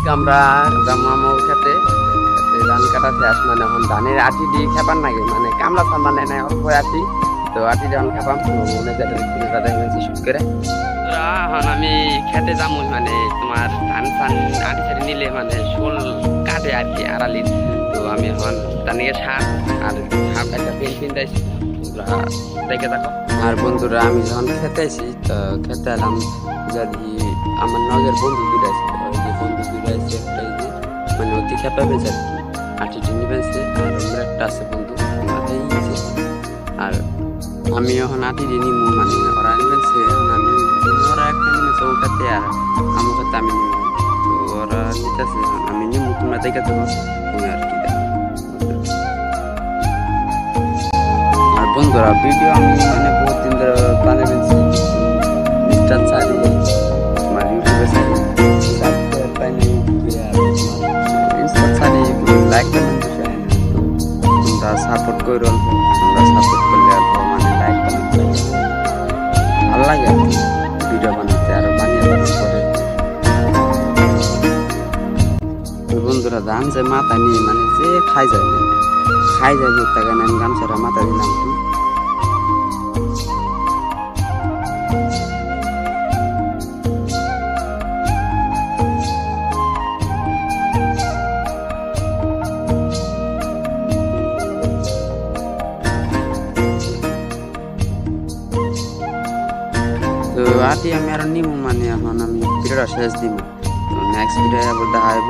আজকে আমরা মামার খেতে ধান কাটা শেষ মানে এখন ধানের আটি দিয়ে খেপার নাকি মানে কামলা সান মানে নাই অল্প আটি তো আটি যখন খেপাম মনে যেটা শুট করে এখন আমি খেতে যাবো মানে তোমার ধান ফান আটি ছাড়ি নিলে মানে শোল কাটে আর কি আড়ালি তো আমি এখন ধানিকে সার আর সার একটা পেন পিন দিয়েছি তোমরা দেখে থাকো। আর বন্ধুরা আমি যখন খেতে আসি তো খেতে এলাম যদি আমার নগের বন্ধু দুটো আছে যে বন্ধু দুটো আছে একটা মানে অতি খেপা পেয়েছে আর কি আটি টিনি পেয়েছে আর আমার একটা আছে বন্ধু মাথায় আর আমি এখন আটি দিয়ে নিমু মানে ওরা নিবেছে এখন আমি ওরা একটা নিমেছে ও খাতে আর আমার সাথে আমি নিমু তো ওরা নিতেছে আমি নিমু তোমরা দেখে দেবো তুমি আর কি আর বন্ধুরা ভিডিও আমি মানে বহুত দিন ধরে প্ল্যানে পেয়েছি মিস্টার চারি আমার ইউটিউবে চারি সাবস্ক্রাইব পাই না ইউটিউবে আর ইনস্টা চারি লাইক কমেন্ট শেয়ার তোমরা সাপোর্ট করো তোমরা সাপোর্ট করলে অল্প মানে লাইক কমেন্ট পাই ভালো লাগে ভিডিও বানাতে আর বানিয়ে পরে বন্ধুরা ধান যে মাথা নিয়ে মানে যে খাই যায় বুঝতে গেলে আমি গামছাটা মাথা দিলাম তো আটি আমি আর নিমু মানে এখন আমি ভিডিওটা শেষ দিব তো নেক্সট ভিডিও আবার দেখা হইব।